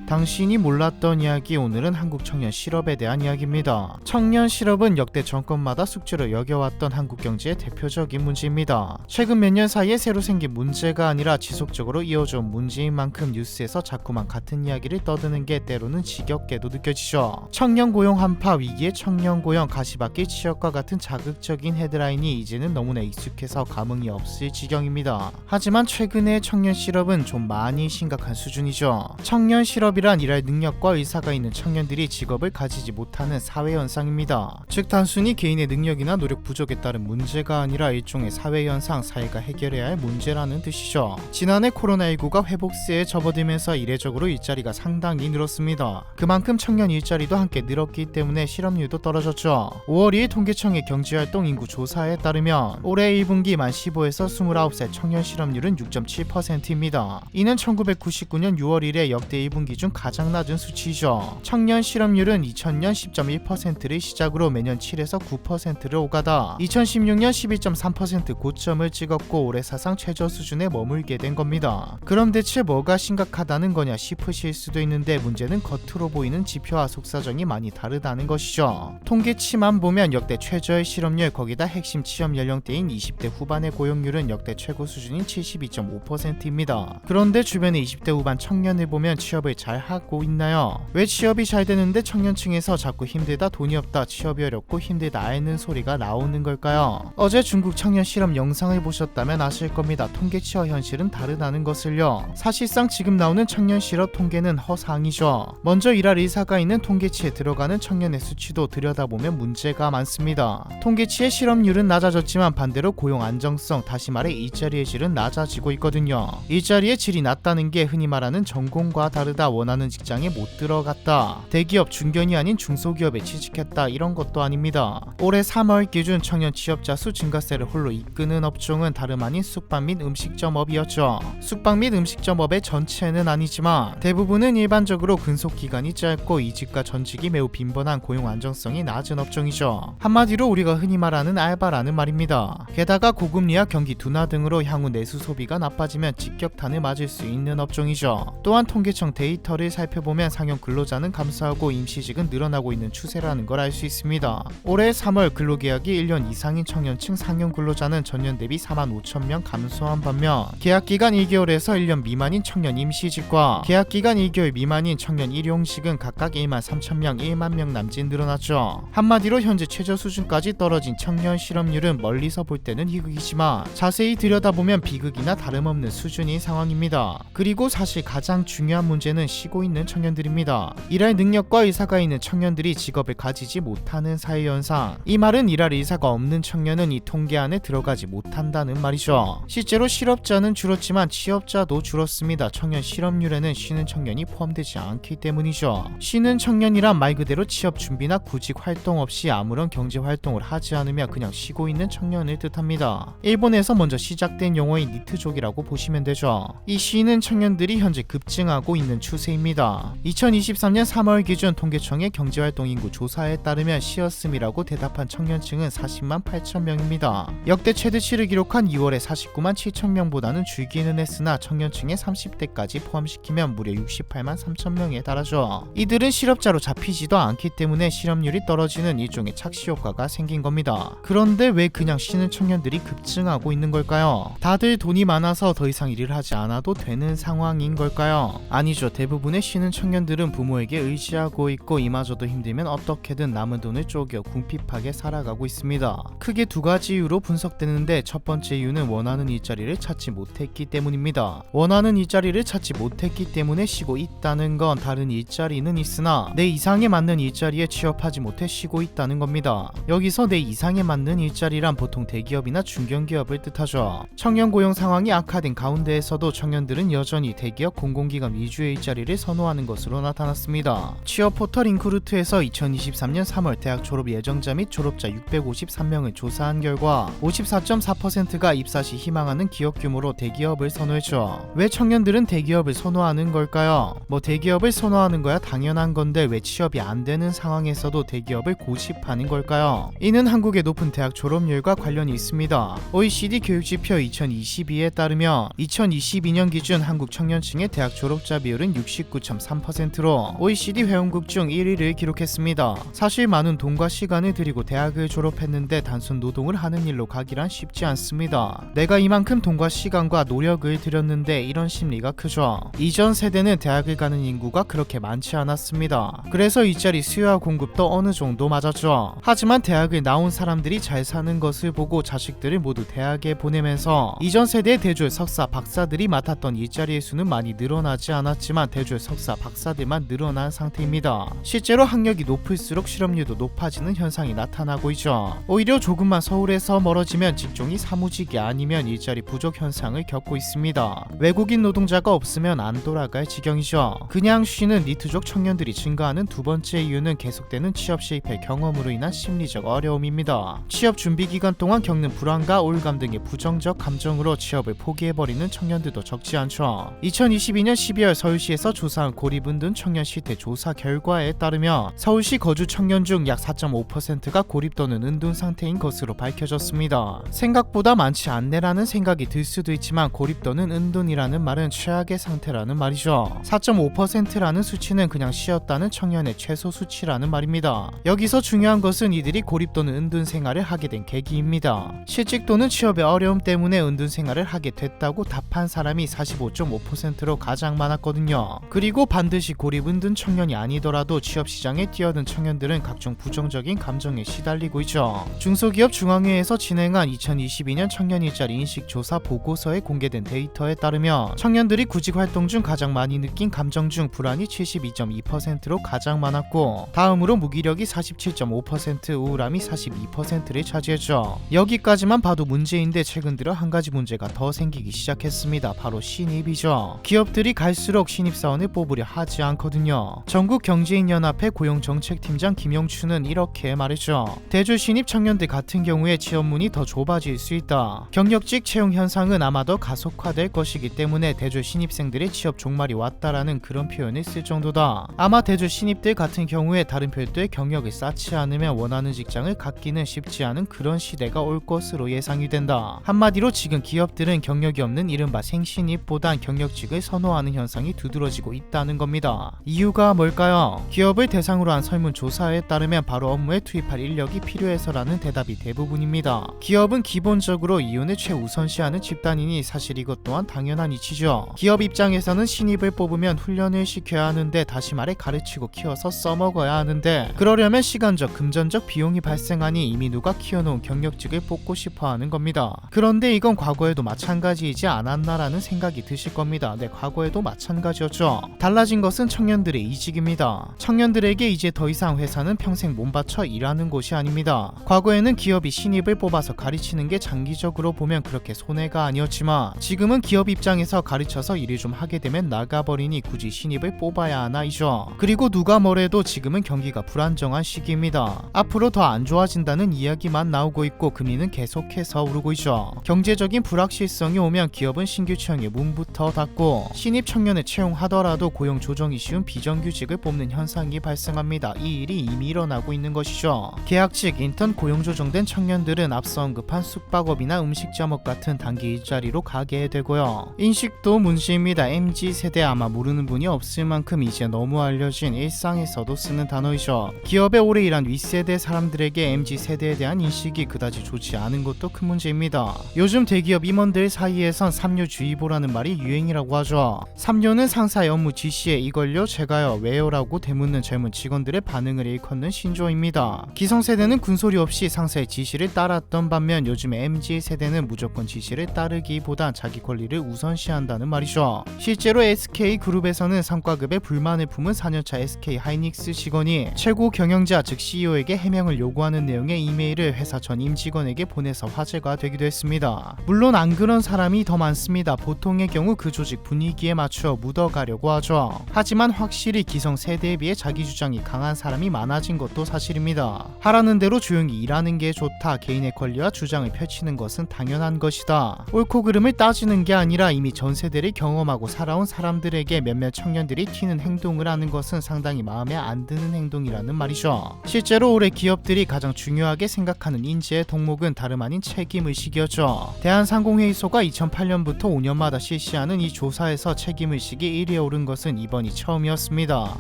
당신이 몰랐던 이야기. 오늘은 한국 청년 실업에 대한 이야기입니다. 청년 실업은 역대 정권마다 숙제로 여겨왔던 한국 경제의 대표적인 문제입니다. 최근 몇 년 사이에 새로 생긴 문제가 아니라 지속적으로 이어져온 문제인 만큼 뉴스에서 자꾸만 같은 이야기를 떠드는 게 때로는 지겹게도 느껴지죠. 청년 고용 한파, 위기의 청년 고용, 가시밭길 취업과 같은 자극적인 헤드라인이 이제는 너무나 익숙해서 감흥이 없을 지경입니다. 하지만 최근의 청년 실업은 좀 많이 심각한 수준이죠. 청년 실업이란 일할 능력과 의사가 있는 청년들이 직업을 가지지 못하는 사회 현상입니다. 즉 단순히 개인의 능력이나 노력 부족에 따른 문제가 아니라 일종의 사회 현상, 사회가 해결해야 할 문제라는 뜻이죠. 지난해 코로나19가 회복세에 접어들면서 이례적으로 일자리가 상당히 늘었습니다. 그만큼 청년 일자리도 함께 늘었기 때문에 실업률도 떨어졌죠. 5월 2일 통계청의 경제활동 인구 조사에 따르면 올해 1분기 만 15에서 29살 청년 실업률은 6.7%입니다. 이는 1999년 6월 1일 역대 1분기 중 가장 낮은 수치이죠. 청년 실업률은 2000년 10.1%를 시작으로 매년 7에서 9%를 오가다 2016년 11.3% 고점을 찍었고 올해 사상 최저 수준에 머물게 된 겁니다. 그럼 대체 뭐가 심각하다는 거냐 싶으실 수도 있는데 문제는 겉으로 보이는 지표와 속사정이 많이 다르다는 것이죠. 통계치만 보면 역대 최저의 실업률, 거기다 핵심 취업 연령대인 20대 후반의 고용률은 역대 최고 수준인 72.5%입니다. 그런데 주변의 20대 후반 청년을 보면 취업을 잘 하고 있나요? 왜 취업이 잘 되는데 청년층에서 자꾸 힘들다, 돈이 없다, 취업이 어렵고 힘들다 하는 소리가 나오는 걸까요? 어제 중국 청년 실업 영상을 보셨다면 아실 겁니다. 통계치와 현실은 다르다는 것을요. 사실상 지금 나오는 청년 실업 통계는 허상이죠. 먼저 일할 의사가 있는 통계치에 들어가는 청년의 수치도 들여다보면 문제가 많습니다. 통계치의 실업률은 낮아졌지만 반대로 고용 안정성, 다시 말해 일자리의 질은 낮아지고 있거든요. 일자리의 질이 낮다는 게 흔히 말하는 전공과 다르다, 원하는 직장에 못 들어갔다, 대기업 중견이 아닌 중소기업에 취직했다, 이런 것도 아닙니다. 올해 3월 기준 청년 취업자 수 증가세를 홀로 이끄는 업종은 다름 아닌 숙박 및 음식점업이었죠. 숙박 및 음식점업의 전체는 아니지만 대부분은 일반적으로 근속기간이 짧고 이직과 전직이 매우 빈번한 고용 안정성이 낮은 업종이죠. 한마디로 우리가 흔히 말하는 알바라는 말입니다. 게다가 고금리와 경기 둔화 등으로 향후 내수 소비가 나빠지면 직격탄을 맞을 수 있는 업종이죠. 또한 통계청 데이터를 살펴보면 상용 근로자는 감소하고 임시직은 늘어나고 있는 추세라는 걸 알 수 있습니다. 올해 3월 근로계약이 1년 이상인 청년층 상용 근로자는 전년 대비 45,000명 감소한 반면 계약기간 2개월에서 1년 미만인 청년 임시직과 계약기간 2개월 미만인 청년 일용직은 각각 13,000명, 10,000명 남짓 늘어났죠. 한마디로 현재 최저 수준까지 떨어진 청년 실업률은 멀리서 볼 때는 희극이지만 자세히 들여다보면 비극이나 다름없는 수준인 상황입니다. 그리고 사실 가장 중요한 문제는 쉬고 있는 청년들입니다. 일할 능력과 의사가 있는 청년들이 직업을 가지지 못하는 사회현상. 이 말은 일할 의사가 없는 청년은 이 통계 안에 들어가지 못한다는 말이죠. 실제로 실업자는 줄었지만 취업자도 줄었습니다. 청년 실업률에는 쉬는 청년이 포함되지 않기 때문이죠. 쉬는 청년이란 말 그대로 취업 준비나 구직 활동 없이 아무런 경제 활동을 하지 않으며 그냥 쉬고 있는 청년을 뜻합니다. 일본에서 먼저 시작된 용어인 니트족이라고 보시면 되죠. 이 쉬는 청년들이 현재 급증하고 있는 추세입니다. 2023년 3월 기준 통계청의 경제활동 인구 조사에 따르면 쉬었음이라고 대답한 청년층은 40만 8천 명입니다. 역대 최대치를 기록한 2월에 49만 7천 명보다는 줄기는 했으나 청년층의 30대까지 포함시키면 무려 68만 3천 명에 달하죠. 이들은 실업자로 잡히지도 않기 때문에 실업률이 떨어지는 일종의 착시 효과가 생긴 겁니다. 그런데 왜 그냥 쉬는 청년들이 급증하고 있는 걸까요? 다들 돈이 많아서 더 이상 일을 하지 않아도 되는 상황인 걸까요? 아니죠. 대부분의 쉬는 청년들은 부모에게 의지하고 있고 이마저도 힘들면 어떻게든 남은 돈을 쪼개 궁핍하게 살아가고 있습니다. 크게 두 가지 이유로 분석되는데 첫 번째 이유는 원하는 일자리를 찾지 못했기 때문입니다. 원하는 일자리를 찾지 못했기 때문에 쉬고 있다는 건 다른 일자리는 있으나 내 이상에 맞는 일자리에 취업하지 못해 쉬고 있다는 겁니다. 여기서 내 이상에 맞는 일자리란 보통 대기업이나 중견기업을 뜻하죠. 청년 고용 상황이 악화된 가운데에서도 청년들은 여전히 대기업 공공기관 위주의 일자리를 준비를 선호하는 것으로 나타났습니다. 취업 포털 인크루트에서 2023년 3월 대학 졸업 예정자 및 졸업자 653명을 조사한 결과 54.4%가 입사 시 희망하는 기업 규모로 대기업을 선호했죠. 왜 청년들은 대기업을 선호하는 걸까요? 뭐 대기업을 선호하는 거야 당연한 건데 왜 취업이 안 되는 상황에서도 대기업을 고집하는 걸까요? 이는 한국의 높은 대학 졸업률과 관련이 있습니다. OECD 교육지표 2022에 따르면 2022년 기준 한국 청년층의 대학 졸업자 비율은 69.3%로 OECD 회원국 중 1위를 기록했습니다. 사실 많은 돈과 시간을 들이고 대학을 졸업했는데 단순 노동을 하는 일로 가기란 쉽지 않습니다. 내가 이만큼 돈과 시간과 노력을 들였는데 이런 심리가 크죠. 이전 세대는 대학을 가는 인구가 그렇게 많지 않았습니다. 그래서 일자리 수요와 공급도 어느 정도 맞았죠. 하지만 대학을 나온 사람들이 잘 사는 것을 보고 자식들을 모두 대학에 보내면서 이전 세대의 대졸 석사 박사들이 맡았던 일자리의 수는 많이 늘어나지 않았지만 대졸 석사 박사들만 늘어난 상태입니다. 실제로 학력이 높을수록 실업률도 높아지는 현상이 나타나고 있죠. 오히려 조금만 서울에서 멀어지면 직종이 사무직이 아니면 일자리 부족 현상을 겪고 있습니다. 외국인 노동자가 없으면 안 돌아갈 지경이죠. 그냥 쉬는 니트족 청년들이 증가하는 두 번째 이유는 계속되는 취업 실패 경험으로 인한 심리적 어려움입니다. 취업 준비 기간 동안 겪는 불안과 우울감 등의 부정적 감정으로 취업을 포기해버리는 청년들도 적지 않죠. 2022년 12월 서울시에서 조사한 고립은둔 청년 실태 조사 결과에 따르면 서울시 거주 청년 중 약 4.5%가 고립 또는 은둔 상태인 것으로 밝혀졌습니다. 생각보다 많지 않네라는 생각이 들 수도 있지만 고립 또는 은둔이라는 말은 최악의 상태라는 말이죠. 4.5%라는 수치는 그냥 쉬었다는 청년의 최소 수치라는 말입니다. 여기서 중요한 것은 이들이 고립 또는 은둔 생활을 하게 된 계기입니다. 실직 또는 취업의 어려움 때문에 은둔 생활을 하게 됐다고 답한 사람이 45.5%로 가장 많았거든요. 그리고 반드시 고립 은둔 청년이 아니더라도 취업시장에 뛰어든 청년들은 각종 부정적인 감정에 시달리고 있죠. 중소기업 중앙회에서 진행한 2022년 청년 일자리 인식조사 보고서에 공개된 데이터에 따르면 청년들이 구직 활동 중 가장 많이 느낀 감정 중 불안이 72.2%로 가장 많았고 다음으로 무기력이 47.5%, 우울함이 42%를 차지했죠. 여기까지만 봐도 문제인데 최근 들어 한 가지 문제가 더 생기기 시작했습니다. 바로 신입이죠. 기업들이 갈수록 신입사원을 뽑으려 하지 않거든요. 전국경제인연합회 고용정책팀장 김용춘은 이렇게 말했죠. 대졸 신입 청년들 같은 경우에 취업문이 더 좁아질 수 있다. 경력직 채용 현상은 아마 더 가속화될 것이기 때문에 대졸 신입생들의 취업 종말이 왔다라는 그런 표현을 쓸 정도다. 아마 대졸 신입들 같은 경우에 다른 별도의 경력을 쌓지 않으면 원하는 직장을 갖기는 쉽지 않은 그런 시대가 올 것으로 예상이 된다. 한마디로 지금 기업들은 경력이 없는 이른바 생신입보단 경력직을 선호하는 현상이 두드러지고 있다는 겁니다. 이유가 뭘까요? 기업을 대상으로 한 설문조사에 따르면 바로 업무에 투입할 인력이 필요해서라는 대답이 대부분입니다. 기업은 기본적으로 이윤을 최우선시하는 집단이니 사실 이것 또한 당연한 이치죠. 기업 입장에서는 신입을 뽑으면 훈련을 시켜야 하는데 다시 말해 가르치고 키워서 써먹어야 하는데 그러려면 시간적, 금전적 비용이 발생하니 이미 누가 키워놓은 경력직을 뽑고 싶어하는 겁니다. 그런데 이건 과거에도 마찬가지이지 않았나라는 생각이 드실 겁니다. 네, 과거에도 마찬가지였죠. 달라진 것은 청년들의 이직입니다. 청년들에게 이제 더 이상 회사는 평생 몸바쳐 일하는 곳이 아닙니다. 과거에는 기업이 신입을 뽑아서 가르치는 게 장기적으로 보면 그렇게 손해가 아니었지만 지금은 기업 입장에서 가르쳐서 일을 좀 하게 되면 나가버리니 굳이 신입을 뽑아야 하나이죠. 그리고 누가 뭐래도 지금은 경기가 불안정한 시기입니다. 앞으로 더 안 좋아진다는 이야기만 나오고 있고 금리는 계속해서 오르고 있죠. 경제적인 불확실성이 오면 기업은 신규 채용의 문부터 닫고 신입 청년을 채용하더라도 고용 조정이 쉬운 비정규직을 뽑는 현상이 발생합니다. 이 일이 이미 일어나고 있는 것이죠. 계약직, 인턴 고용 조정된 청년들은 앞서 언급한 숙박업이나 음식점업 같은 단기 일자리로 가게 되고요. 인식도 문제입니다. MZ세대 아마 모르는 분이 없을 만큼 이제 너무 알려진 일상에서도 쓰는 단어이죠. 기업에 오래 일한 윗세대 사람들에게 MZ세대에 대한 인식이 그다지 좋지 않은 것도 큰 문제입니다. 요즘 대기업 임원들 사이에선 삼류주의보라는 말이 유행이라고 하죠. 삼류는 상사의 업무 지시에 이걸요 제가요 왜요 라고 되묻는 젊은 직원들의 반응을 일컫는 신조어입니다. 기성세대는 군소리 없이 상사의 지시를 따랐던 반면 요즘의 MZ세대는 무조건 지시를 따르기보단 자기 권리를 우선시한다는 말이죠. 실제로 SK그룹에서는 성과급에 불만을 품은 4년차 SK하이닉스 직원이 최고 경영자 즉 CEO에게 해명을 요구하는 내용의 이메일을 회사 전 임직원에게 보내서 화제가 되기도 했습니다. 물론 안 그런 사람이 더 많습니다. 보통의 경우 그 조직 분위기에 맞추어 묻어가려고 하려고 하죠. 하지만 확실히 기성세대에 비해 자기 주장이 강한 사람이 많아진 것도 사실입니다. 하라는 대로 조용히 일하는 게 좋다, 개인의 권리와 주장을 펼치는 것은 당연한 것이다, 옳고 그름을 따지는 게 아니라 이미 전 세대를 경험하고 살아온 사람들에게 몇몇 청년들이 튀는 행동을 하는 것은 상당히 마음에 안 드는 행동이라는 말이죠. 실제로 올해 기업들이 가장 중요하게 생각하는 인재의 덕목은 다름 아닌 책임의식이었죠. 대한상공회의소가 2008년부터 5년마다 실시하는 이 조사에서 책임의식이 1위에 오른 것은 이번이 처음이었습니다.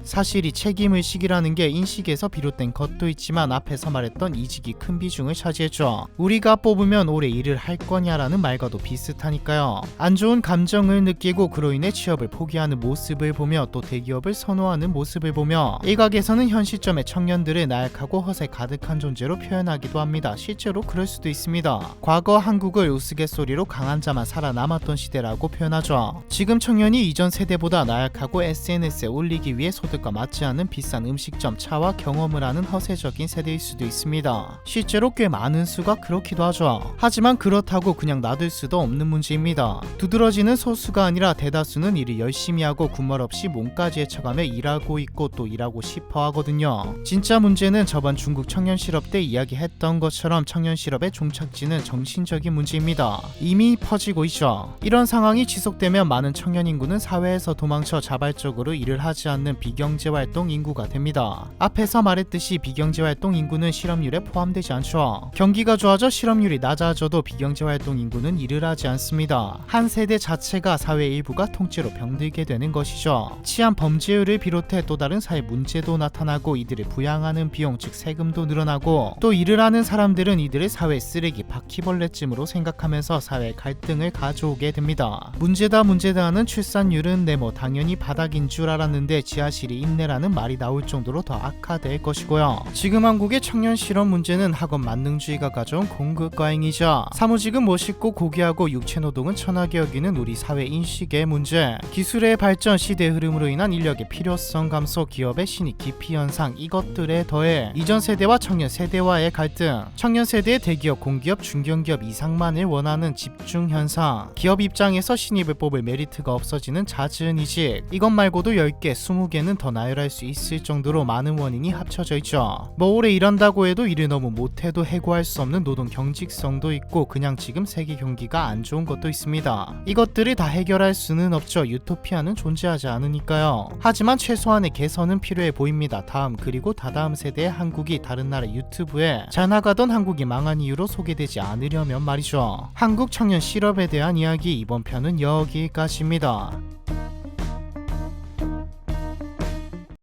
사실 이 책임의식이라는 게 인식에서 비롯된 것도 있지만 앞에서 말했던 이직이 큰 비중을 차지했죠. 우리가 뽑으면 올해 일을 할 거냐라는 말과도 비슷하니까요. 안 좋은 감정을 느끼고 그로 인해 취업을 포기하는 모습을 보며 또 대기업을 선호하는 모습을 보며 일각에서는 현 시점의 청년들을 나약하고 허세 가득한 존재로 표현하기도 합니다. 실제로 그럴 수도 있습니다. 과거 한국을 우스갯소리로 강한 자만 살아남았던 시대라고 표현하죠. 지금 청년이 이전 세대보다 나약하고 SNS에 올리기 위해 소득과 맞지 않는 비싼 음식점, 차와 경험을 하는 허세적인 세대일 수도 있습니다. 실제로 꽤 많은 수가 그렇기도 하죠. 하지만 그렇다고 그냥 놔둘 수도 없는 문제입니다. 두드러지는 소수가 아니라 대다수는 일을 열심히 하고 군말 없이 몸까지 헤쳐가며 일하고 있고 또 일하고 싶어 하거든요. 진짜 문제는 저번 중국 청년 실업 때 이야기했던 것처럼 청년 실업의 종착지는 정신적인 문제입니다. 이미 퍼지고 있죠. 이런 상황이 지속되면 많은 청년 인구는 사회에서 도망쳐 자발적으로 일을 하지 않는 비경제활동 인구가 됩니다. 앞에서 말했듯이 비경제활동 인구는 실업률에 포함되지 않죠. 경기가 좋아져 실업률이 낮아져도 비경제활동 인구는 일을 하지 않습니다. 한 세대 자체가 사회 일부가 통째로 병들게 되는 것이죠. 치안 범죄율을 비롯해 또 다른 사회 문제도 나타나고 이들을 부양하는 비용 즉 세금도 늘어나고 또 일을 하는 사람들은 이들을 사회 쓰레기 바퀴벌레쯤으로 생각하면서 사회 갈등을 가져오게 됩니다. 문제다 하는 출산율은 네 뭐 당연히 바닥인 줄 알았는데 지하실이 있네라는 말이 나올 정도로 더 악화될 것이고요. 지금 한국의 청년 실업 문제는 학업 만능주의가 가져온 공급과잉이자 사무직은 멋있고 고귀하고 육체노동은 천하게 여기는 우리 사회 인식의 문제, 기술의 발전, 시대의 흐름으로 인한 인력의 필요성 감소, 기업의 신입 기피 현상, 이것들에 더해 이전 세대와 청년 세대와의 갈등, 청년 세대의 대기업, 공기업, 중견기업 이상만을 원하는 집중 현상, 기업 입장에서 신입을 뽑을 메리트가 없어지는 잦은 이직, 이것 말고도 10개, 20개는 더 나열할 수 있을 정도로 많은 원인이 합쳐져 있죠. 뭐 오래 일한다고 해도 일을 너무 못해도 해고할 수 없는 노동 경직성도 있고 그냥 지금 세계 경기가 안 좋은 것도 있습니다. 이것들을 다 해결할 수는 없죠. 유토피아는 존재하지 않으니까요. 하지만 최소한의 개선은 필요해 보입니다. 다음 그리고 다다음 세대의 한국이 다른 나라 유튜브에 잘 나가던 한국이 망한 이유로 소개되지 않으려면 말이죠. 한국 청년 실업에 대한 이야기 이번 편은 여기까지입니다.